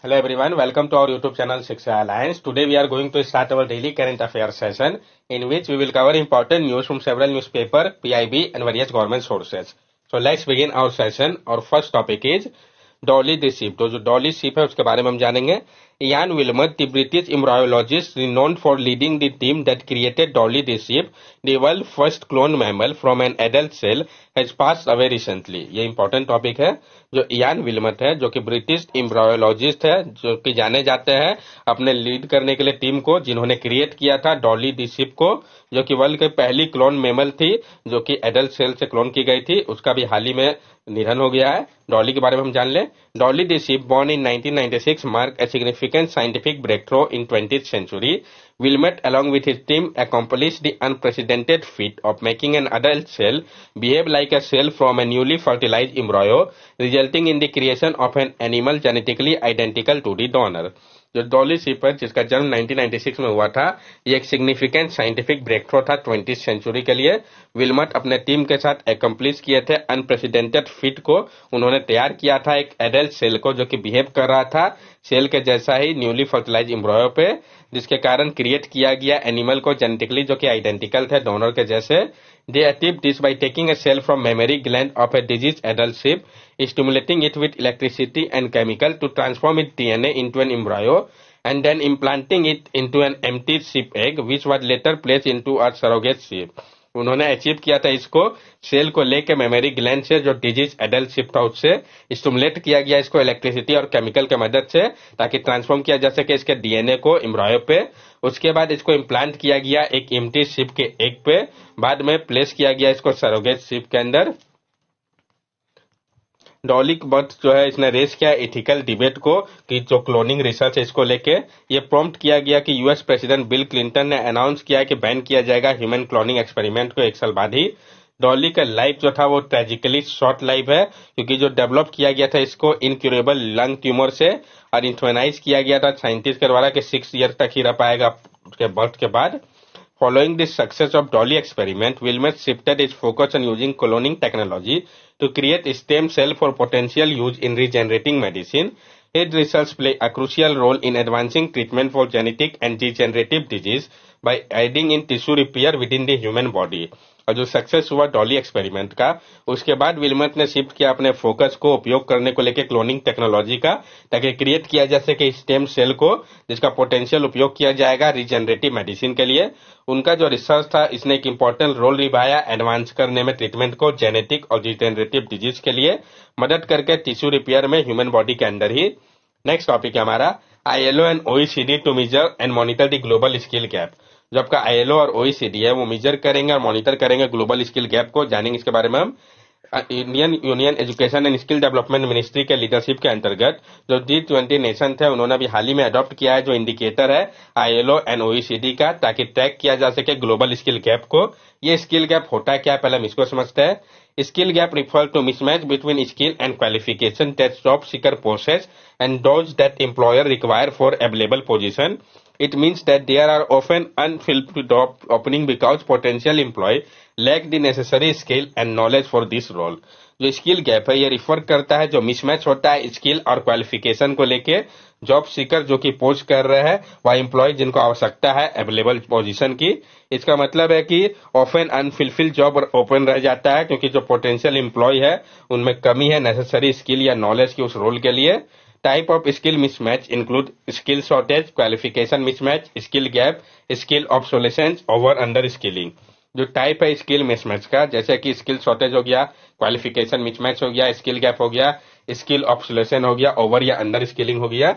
Hello everyone, welcome to our YouTube channel Shiksha Alliance. Today we are going to start our daily current affairs session in which we will cover important news from several newspaper, PIB and various government sources. So let's begin our session. Our first topic is Dolly the ship. तो जो Dolly ship है उसके बारे में हम जानेंगे। Ian Wilmot, the British embryologist renowned for leading the team that created Dolly the sheep, the world's first cloned mammal from an adult cell, has passed away recently. ये important topic है। जो Ian विल्मट है, जो कि British एम्ब्रायोलॉजिस्ट है, जो कि जाने जाते हैं अपने लीड करने के लिए टीम को, जिन्होंने क्रिएट किया था डॉली दी शिप को, जो कि वर्ल्ड की पहली क्लोन मेमल थी जो कि एडल्ट सेल से क्लोन की गई थी। उसका भी हाल ही में निधन हो गया है। डॉली के बारे में हम जान लें। डॉली दी ship, born in 1996, marked a significant scientific breakthrough in 20th century. Wilmot, along with his team, accomplished the unprecedented feat of making an adult cell behave like a cell from a newly fertilized embryo, resulting in the creation of an animal genetically identical to the donor. जो Dolly ship है, जिसका जन्म 1996 में हुआ था, ये एक significant scientific break through था 20th सेंचुरी के लिए। विल्मट अपने टीम के साथ एकम्प्लिश किए थे अनप्रेसिडेंटेड फीट को। उन्होंने तैयार किया था एक एडल्ट सेल को जो कि बिहेव कर रहा था सेल के जैसा ही न्यूली फर्टिलाइज एम्ब्रियो पे, जिसके कारण क्रिएट किया गया एनिमल को जेनेटिकली जो कि आइडेंटिकल थे डोनर के जैसे। They achieved this by taking a cell from mammary gland of a diseased adult sheep, stimulating it with electricity and chemical to transform its DNA into an embryo, and then implanting it into an empty sheep egg, which was later placed into a surrogate sheep. उन्होंने achieve किया था इसको cell को लेके memory gland से जो disease adult ship था उससे स्टिमुलेट किया गया इसको इलेक्ट्रिसिटी और केमिकल के मदद से, ताकि ट्रांसफॉर्म किया जा सके इसके डीएनए को एम्ब्रियो पे। उसके बाद इसको इम्प्लांट किया गया एक एम्प्टी शिप के एग पे, बाद में प्लेस किया गया इसको सरोगेट शिप के अंदर। डॉली बर्थ जो है इसने रेस किया एथिकल डिबेट को कि जो क्लोनिंग रिसर्च है इसको लेके। ये प्रॉम्प्ट किया गया कि यूएस प्रेसिडेंट बिल क्लिंटन ने अनाउंस किया कि बैन किया जाएगा ह्यूमन क्लोनिंग एक्सपेरिमेंट को 1 साल बाद ही। डॉली का लाइफ जो था वो ट्रेजिकली शॉर्ट लाइफ है, क्योंकि जो डेवलप किया गया था इसको इनक्यूरेबल लंग ट्यूमर से और इंथ्रोनाइज किया गया था साइंटिस्ट के द्वारा कि 6 ईयर तक ही रह पाएगा उसके बर्थ के बाद। Following the success of Dolly experiment, Wilmot shifted its focus on using cloning technology to create stem cell for potential use in regenerating medicine. His research played a crucial role in advancing treatment for genetic and degenerative disease by aiding in tissue repair within the human body. और जो success हुआ Dolly experiment का, उसके बाद विल्मट ने shift किया अपने focus को उपयोग करने को लेकर क्लोनिंग टेक्नोलॉजी का, ताकि क्रिएट किया जा सके स्टेम सेल को जिसका पोटेंशियल उपयोग किया जाएगा रिजेनरेटिव मेडिसिन के लिए। उनका जो रिसर्च था इसने एक इंपॉर्टेंट रोल निभाया एडवांस करने में ट्रीटमेंट को जेनेटिक और डिजेनरेटिव डिजीज के लिए, मदद करके टिश्यू रिपेयर में ह्यूमन बॉडी के अंदर ही। नेक्स्ट टॉपिक है हमारा ILO and OECD to measure and monitor the global skill gap. जो आपका ILO और OECD है वो मेजर करेंगे और मॉनिटर करेंगे ग्लोबल स्किल गैप को। जानेंगे इसके बारे में हम। Indian union education and skill development ministry के लीडरशिप के अंतर्गत जो G20 नेशन थे उन्होंने अभी हाल ही में अडॉप्ट किया है जो इंडिकेटर है ILO एंड OECD का, ताकि ट्रैक किया जा सके ग्लोबल स्किल गैप को। ये स्किल गैप होता है क्या, पहले हम इसको समझते हैं। Skill gap refer to mismatch between skill and qualification that job seeker possess and those that employer require for available position. It means that there are often unfilled job opening because potential employee lack the necessary skill and knowledge for this role. जो skill gap है ये refer करता है जो mismatch होता है skill और qualification को लेके जॉब सीकर जो कि पोस्ट कर रहे हैं वह एम्प्लॉय जिनको आवश्यकता है अवेलेबल पोजीशन की। इसका मतलब है कि ऑफन अनफुलफिल्ड जॉब ओपन रह जाता है क्योंकि जो पोटेंशियल एम्प्लॉय है उनमें कमी है नेसेसरी स्किल या नॉलेज की उस रोल के लिए। Type of skill mismatch include skill shortage, qualification mismatch, skill gap, skill obsolescence, over under skilling. जो टाइप है स्किल मिसमैच का, जैसे कि स्किल शॉर्टेज हो गया, क्वालिफिकेशन मिसमैच हो गया, स्किल गैप हो गया, स्किल ऑब्सोलेशन हो गया, ओवर या अंडर स्किलिंग हो गया।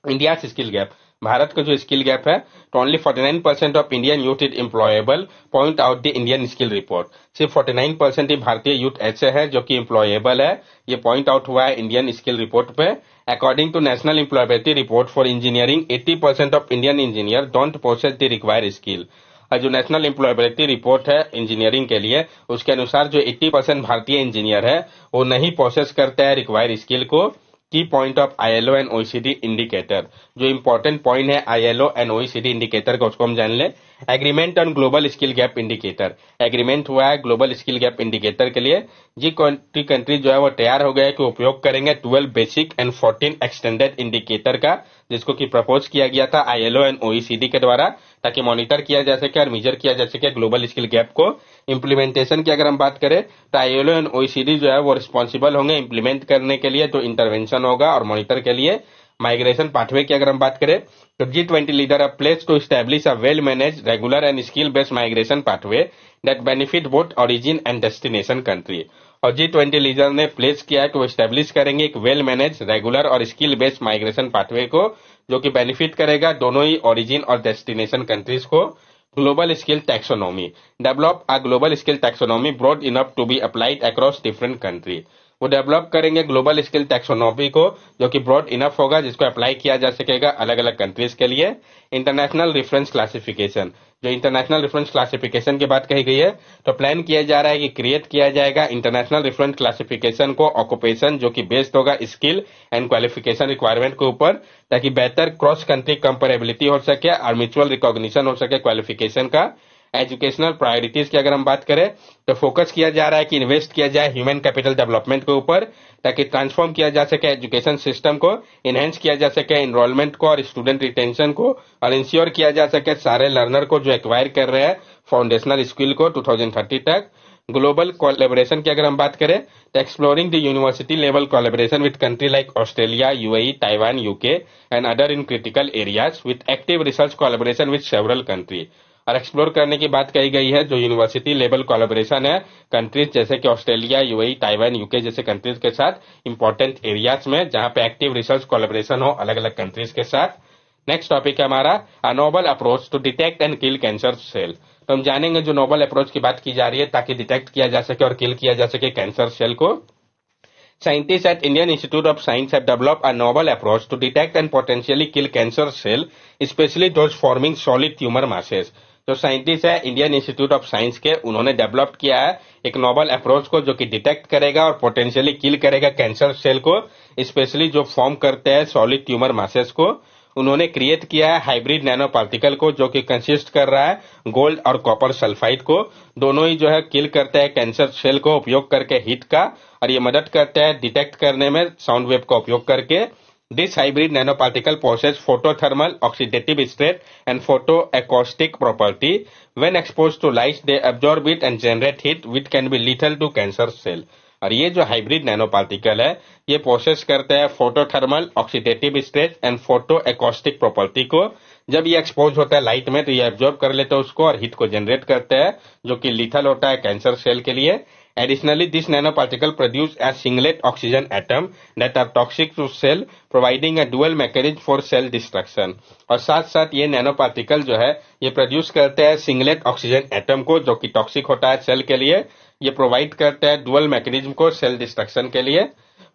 इंडिया स्किल गैप, भारत का जो स्किल गैप है तो only 49% of Indian youth is employable, point out the Indian skill report. सिर्फ 49% ही भारतीय यूथ ऐसे है जो कि एम्प्लॉयबल है, ये पॉइंट आउट हुआ है इंडियन स्किल रिपोर्ट पे। According to national employability report for engineering, 80% of Indian engineer don't possess the required skill. और जो नेशनल एम्प्लॉयबिलिटी रिपोर्ट है इंजीनियरिंग के लिए, उसके अनुसार जो 80% भारतीय इंजीनियर है वो नहीं प्रोसेस करते हैं रिक्वायर्ड स्किल को। की point of ILO and OECD indicator, जो इंपॉर्टेंट पॉइंट है ILO एंड OECD इंडिकेटर का उसको हम जान ले। Agreement on global skill gap indicator, agreement हुआ है ग्लोबल स्किल गैप इंडिकेटर के लिए। G20 कंट्री जो है वो तैयार हो गए कि उपयोग करेंगे 12 बेसिक एंड 14 एक्सटेंडेड इंडिकेटर का, जिसको कि प्रपोज किया गया था ILO एंड OECD के द्वारा, ताकि मॉनिटर किया जा सके और मेजर किया जा सके ग्लोबल स्किल गैप को। इंप्लीमेंटेशन की अगर हम बात करें तो ILO एंड OECD जो है वो रिस्पॉन्सिबल होंगे इंप्लीमेंट करने के लिए, तो इंटरवेंशन होगा और मॉनिटर के लिए। माइग्रेशन पाथवे की अगर हम बात करें तो G20 leader are place to establish a well manage regular and skill based migration pathway that benefit both origin and destination country. और G20 लीडर ने प्लेस किया है कि वो एस्टैब्लिश करेंगे एक वेल मैनेज रेगुलर और स्किल बेस्ड माइग्रेशन पाथवे को, जो कि बेनिफिट करेगा दोनों ही ओरिजिन और डेस्टिनेशन कंट्रीज को। Global skill taxonomy, develop a global skill taxonomy broad enough to be applied across different country. वो डेवलप करेंगे ग्लोबल स्किल टैक्सोनॉमी को, जो कि ब्रॉड इनफ होगा, जिसको अप्लाई किया जा सकेगा अलग अलग कंट्रीज के लिए। इंटरनेशनल रेफरेंस क्लासिफिकेशन, जो इंटरनेशनल रेफरेंस क्लासिफिकेशन की बात कही गई है, तो प्लान किया जा रहा है कि क्रिएट किया जाएगा इंटरनेशनल रेफरेंस क्लासिफिकेशन को ऑक्यूपेशन, जो कि बेस्ड होगा स्किल एंड क्वालिफिकेशन रिक्वायरमेंट के ऊपर, ताकि बेहतर क्रॉस कंट्री कंपेरेबिलिटी हो सके और म्यूचुअल रिकॉग्निशन हो सके क्वालिफिकेशन का। एजुकेशनल प्रायोरिटीज की अगर हम बात करें तो फोकस किया जा रहा है कि इन्वेस्ट किया जाए ह्यूमन कैपिटल डेवलपमेंट के ऊपर, ताकि ट्रांसफॉर्म किया जा सके एजुकेशन सिस्टम को, इनहेंस किया जा सके एनरोलमेंट को और स्टूडेंट रिटेंशन को, और इंश्योर किया जा सके सारे लर्नर को जो एक्वायर कर रहे हैं फाउंडेशनल स्किल को 2030 तक। ग्लोबल कोलैबोरेशन की अगर हम बात करें तो exploring the university level collaboration with country like Australia, UAE, Taiwan, UK and other in critical areas with active research collaboration with several country. और एक्सप्लोर करने की बात कही गई है जो यूनिवर्सिटी लेवल कोलैबोरेशन है कंट्रीज जैसे कि ऑस्ट्रेलिया, UAE, ताइवान, UK जैसे कंट्रीज के साथ इंपॉर्टेंट एरियाज में, जहां पे एक्टिव रिसर्च कोलैबोरेशन हो अलग अलग कंट्रीज के साथ। नेक्स्ट टॉपिक है हमारा a noble approach to detect and kill cancer cell. तो हम जानेंगे जो नोबल अप्रोच की बात की जा रही है ताकि डिटेक्ट किया जा सके और किल किया जा सके कैंसर सेल को। Scientists at Indian Institute of Science have developed a novel approach to detect and potentially kill cancer cell, especially those forming solid tumor masses. जो साइंटिस्ट है इंडियन इंस्टीट्यूट ऑफ साइंस के, उन्होंने develop किया है एक Nobel approach को जो कि डिटेक्ट करेगा और पोटेंशियली किल करेगा कैंसर सेल को, स्पेशली जो फॉर्म करते हैं सॉलिड ट्यूमर मासेस को। उन्होंने क्रिएट किया है हाइब्रिड नैनो पार्टिकल को, जो कि कंसिस्ट कर रहा है गोल्ड और कॉपर सल्फाइड को। दोनों ही जो है किल करते हैं कैंसर सेल को उपयोग करके हीट का, और ये मदद करते हैं डिटेक्ट करने में साउंड वेव का उपयोग करके। This hybrid nanoparticle possess photothermal, oxidative stress, and photoacoustic property. When exposed to light, they absorb it and generate heat, which can be lethal to cancer cell. और ये जो हाइब्रिड नैनो पार्टिकल है ये process करते हैं photothermal, oxidative stress and photo acoustic property को। जब ये एक्सपोज होता है लाइट में तो ये एब्जॉर्ब कर लेते हैं उसको और हीट को जनरेट करते हैं, जो कि लीथल होता है कैंसर सेल के लिए। Additionally, this nanoparticle produce a singlet oxygen atom that are toxic to cell, providing a dual mechanism for cell destruction. और साथ साथ ये नैनो पार्टिकल जो है ये प्रोड्यूस करते हैं सिंगलेट ऑक्सीजन एटम को, जो कि टॉक्सिक होता है सेल के लिए। ये प्रोवाइड करते हैं डुअल मैकेनिज्म को सेल डिस्ट्रक्शन के लिए।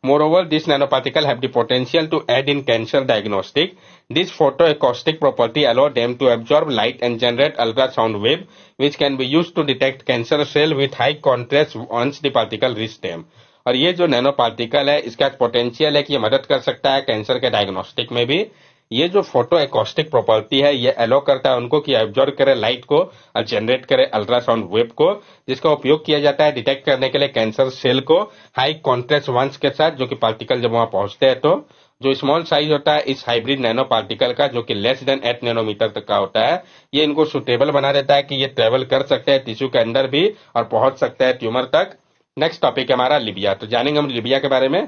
Moreover, this nanoparticle have the potential to aid in cancer diagnostic. This photoacoustic property allow them to absorb light and generate ultrasound wave, which can be used to detect cancer cell with high contrast once the particle reach them. और ये जो nano particle है इसका potential है कि ये मदद कर सकता है कैंसर के डायग्नोस्टिक में भी। ये जो फोटो एकॉस्टिक प्रॉपर्टी है ये अलो करता है उनको कि एब्जॉर्ब करे लाइट को और जनरेट करे अल्ट्रासाउंड वेव को, जिसका उपयोग किया जाता है डिटेक्ट करने के लिए कैंसर सेल को हाई कॉन्ट्रास्ट वंस के साथ, जो कि पार्टिकल जब वहां पहुंचते हैं तो जो स्मॉल साइज होता है इस हाइब्रिड नैनो पार्टिकल का, जो कि लेस देन 8 नैनोमीटर तक का होता है, ये इनको सुटेबल बना देता है कि ये ट्रेवल कर सकते हैं टिश्यू के अंदर भी और पहुंच सकते हैं ट्यूमर तक। नेक्स्ट टॉपिक है हमारा लिबिया। तो जानेंगे हम लिबिया के बारे में।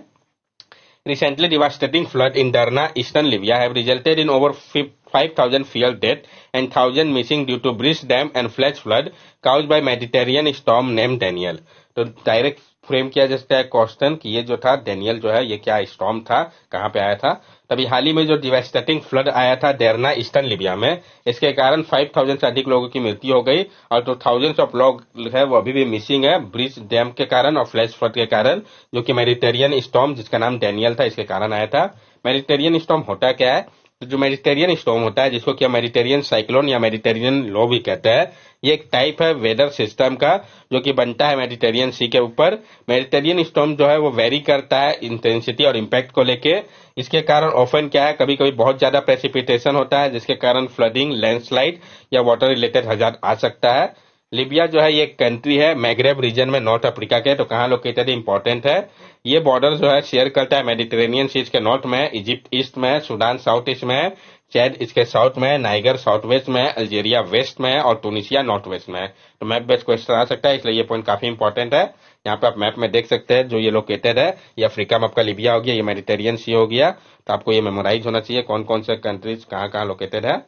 Recently devastating flood in Derna, eastern Libya have resulted in over 5,000 feared death and 1,000 missing due to breach dam and flash flood caused by Mediterranean storm named Daniel. तो डायरेक्ट फ्रेम किया जा सकता है क्वेश्चन कि ये जो था Daniel जो है ये क्या स्टॉर्म था, कहां पे आया था। तभी हाल ही में जो डिवास्टेटिंग फ्लड आया था डेरना ईस्टर्न लिबिया में, इसके कारण 5,000 से अधिक लोगों की मृत्यु हो गई और जो थाउजेंड्स ऑफ लोग है वो अभी भी मिसिंग है ब्रिज डैम के कारण और फ्लैश फ्लड के कारण, जो कि मेडिटेरियन स्टॉर्म जिसका नाम डेनियल था इसके कारण आया था। मेडिटेरियन स्टॉर्म होता क्या है? तो जो मेडिटेरियन स्टॉर्म होता है, जिसको कि हम मेडिटेरियन साइक्लोन या मेडिटेरियन लो भी कहते हैं, ये एक टाइप है वेदर सिस्टम का जो कि बनता है मेडिटेरियन सी के ऊपर। मेडिटेरियन स्टॉर्म जो है वो वेरी करता है इंटेंसिटी और इम्पैक्ट को लेके। इसके कारण ऑफन क्या है, कभी कभी बहुत ज्यादा प्रेसिपिटेशन होता है, जिसके कारण फ्लडिंग, लैंडस्लाइड या वाटर रिलेटेड हजार्ड आ सकता है। लीबिया जो है ये एक कंट्री है मैग्रेब रीजन में, नॉर्थ अफ्रीका के। तो कहाँ लोकेटेड इंपॉर्टेंट है, ये बॉर्डर जो है शेयर करता है मेडिटेरेनियन सी इसके नॉर्थ में, इजिप्ट ईस्ट में, सूडान साउथ ईस्ट में, चैड इसके साउथ में, नाइगर साउथ वेस्ट में, अल्जीरिया वेस्ट में और टूनिसिया नॉर्थ वेस्ट में। तो मैप बेस्ड क्वेश्चन आ सकता है, इसलिए ये पॉइंट काफी इंपॉर्टेंट है। यहाँ पे आप मैप में देख सकते हैं जो ये लोकेटेड है, ये अफ्रीका में आपका लीबिया हो गया, ये मेडिटेरियन सी हो गया। तो आपको ये मेमोराइज होना चाहिए कौन कौन से कंट्रीज कहाँ कहाँ लोकेटेड है।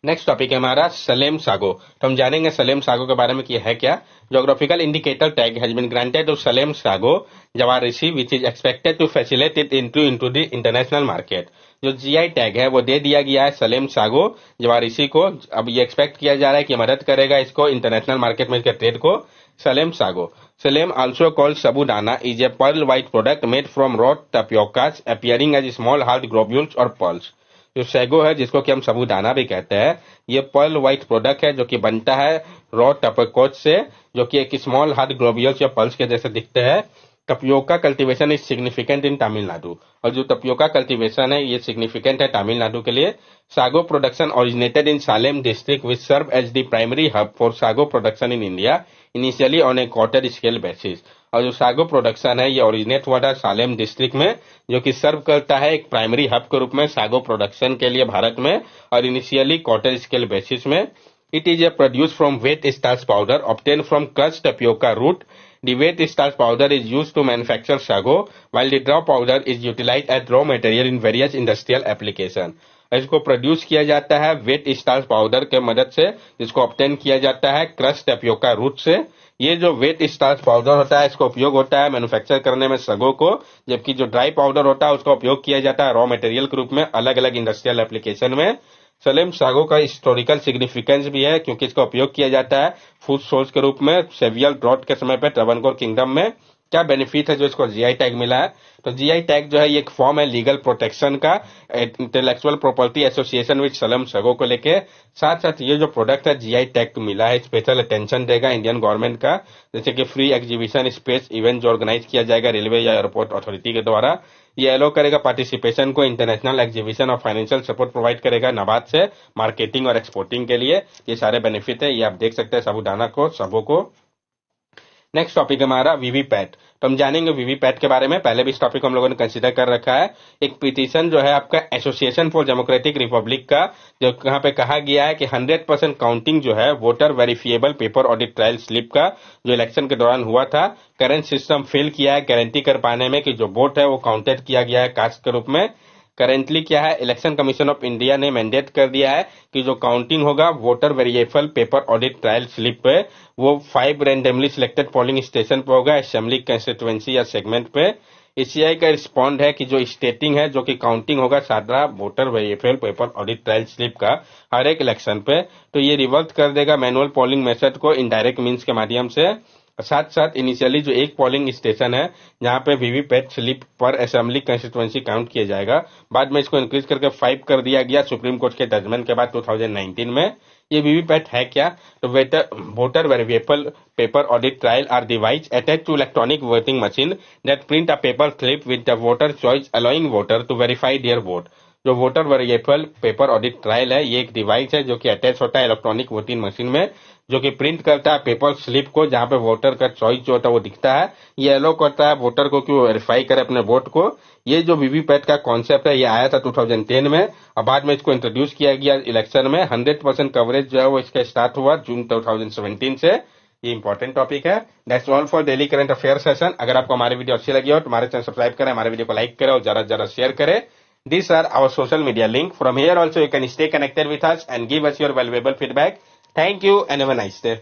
नेक्स्ट टॉपिक है हमारा सलेम सागो। तो हम जानेंगे सलेम सागो के बारे में कि है क्या। Geographical indicator tag has been granted to Salem sago जवारिसी which is expected to facilitate it into the international market. जो जीआई टैग है वो दे दिया गया है सलेम सागो जवारिसी को। अब ये एक्सपेक्ट किया जा रहा है कि मदद करेगा इसको इंटरनेशनल मार्केट में इसके ट्रेड को। Salem sago, Salem also called sabudana, is a pearl white product made from raw tapiocas appearing as small hard globules और पर्ल्स। जो सैगो है, जिसको कि हम सबूदाना भी कहते हैं, ये पर्ल व्हाइट प्रोडक्ट है जो कि बनता है रॉ टपियोकास से, जो कि एक स्मॉल हार्ड ग्लोब्यूल्स या पर्ल्स के जैसे दिखते हैं। Tapioca cultivation is significant in Tamil Nadu, और जो टपियोका कल्टीवेशन है ये सिग्निफिकेंट है तमिलनाडु के लिए। Sago production originated in Salem district which serve as the primary hub for sago production in India initially on a quarter scale basis. और जो सागो प्रोडक्शन है ये ओरिजिनेट हुआ था सालेम डिस्ट्रिक्ट में, जो कि सर्व करता है एक प्राइमरी हब के रूप में सागो प्रोडक्शन के लिए भारत में, और इनिशियली क्वार्टर स्केल बेसिस में। It is a produce from wet starch powder obtain from crust tapioca root. The wet starch powder is used to manufacture sago, while the draw powder is utilized as raw material in various industrial application. इसको produce किया जाता है wait starch powder के मदद से, जिसको obtain किया जाता है क्रश टैपियोका रूट से। ये जो वेट स्टार्च पाउडर होता है इसका उपयोग होता है मैन्युफैक्चर करने में सगो को, जबकि जो ड्राई पाउडर होता है उसका उपयोग किया जाता है रॉ मटेरियल के रूप में अलग अलग इंडस्ट्रियल एप्लीकेशन में। सलेम सागो का हिस्टोरिकल सिग्निफिकेंस भी है क्योंकि इसका उपयोग किया जाता है फूड सोर्स के रूप में सेवियल ड्रॉट के समय पे ट्रावनकोर किंगडम में। क्या बेनिफिट है जो इसको जीआई टैग मिला है, तो जीआई टैग जो है ये एक फॉर्म है लीगल प्रोटेक्शन का intellectual property association with Salem sago को लेके। साथ साथ ये जो प्रोडक्ट है जीआई टैग मिला है, स्पेशल अटेंशन देगा इंडियन गवर्नमेंट का, जैसे कि फ्री एग्जीबिशन स्पेस इवेंट जो ऑर्गेनाइज किया जाएगा रेलवे या एयरपोर्ट अथॉरिटी के द्वारा। ये अलो करेगा पार्टिसिपेशन को इंटरनेशनल एग्जीबिशन और फाइनेंशियल सपोर्ट प्रोवाइड करेगा नाबार्ड से मार्केटिंग और एक्सपोर्टिंग के लिए। ये सारे बेनिफिट है, ये आप देख सकते हैं साबूदाना को, सबो को। नेक्स्ट टॉपिक हमारा वीवीपैट। तो हम जानेंगे वीवीपैट के बारे में, पहले भी इस टॉपिक को हम लोगों ने कंसीडर कर रखा है। एक पिटीशन जो है आपका एसोसिएशन फॉर डेमोक्रेटिक रिपब्लिक का, जो यहाँ पे कहा गया है कि 100% काउंटिंग जो है voter verifiable paper audit trial slip का, जो इलेक्शन के दौरान हुआ था, करंट सिस्टम फेल किया है गारंटी कर पाने में कि जो वोट है वो काउंटेड किया गया है कास्ट के रूप में। करेंटली क्या है, इलेक्शन कमीशन ऑफ इंडिया ने मैंडेट कर दिया है कि जो काउंटिंग होगा voter variable paper audit trial slip पे, वो 5 रैंडमली सिलेक्टेड पोलिंग स्टेशन पे होगा, असेंबली कंस्टिट्यूएंसी या सेगमेंट पे। एसीआई का रिस्पॉन्ड है कि जो स्टेटिंग है जो कि काउंटिंग होगा सारा voter variable paper audit trial slip का हर एक इलेक्शन पे, तो ये रिवर्ट कर देगा मैनुअल पोलिंग मेथड को इनडायरेक्ट मीन्स के माध्यम से। साथ साथ इनिशियली जो एक पोलिंग स्टेशन है जहां पे वीवीपैट स्लिप पर असेंबली कंस्टिट्यूएंसी काउंट किया जाएगा, बाद में इसको इंक्रीज करके 5 कर दिया गया सुप्रीम कोर्ट के जजमेंट के बाद 2019 में। ये वीवीपैट है क्या, तो voter variable paper audit trial are device attach to electronic voting machine that print a paper slip with the voter choice allowing voter to verify their vote. जो voter variable paper audit trial है ये एक device है जो कि attach होता है electronic voting machine में, जो कि प्रिंट करता है पेपर स्लिप को जहां पे वोटर का चॉइस जो होता है वो दिखता है। ये अलो करता है वोटर को कि वो वेरीफाई करे अपने वोट को। ये जो वीवीपैट का कॉन्सेप्ट है ये आया था 2010 में, और बाद में इसको इंट्रोड्यूस किया गया इलेक्शन में। 100% कवरेज जो है वो इसका स्टार्ट हुआ जून 2017 से। ये इंपॉर्टेंट टॉपिक है। That's all for daily current affair session. अगर आपको हमारी वीडियो अच्छी लगी हो तो हमारे चैनल सब्सक्राइब करें, हमारे वीडियो को लाइक करें और ज्यादा से ज्यादा शेयर करें। These are our social media link. From here also you can stay connected with us and give us your valuable feedback. Thank you and have a nice day.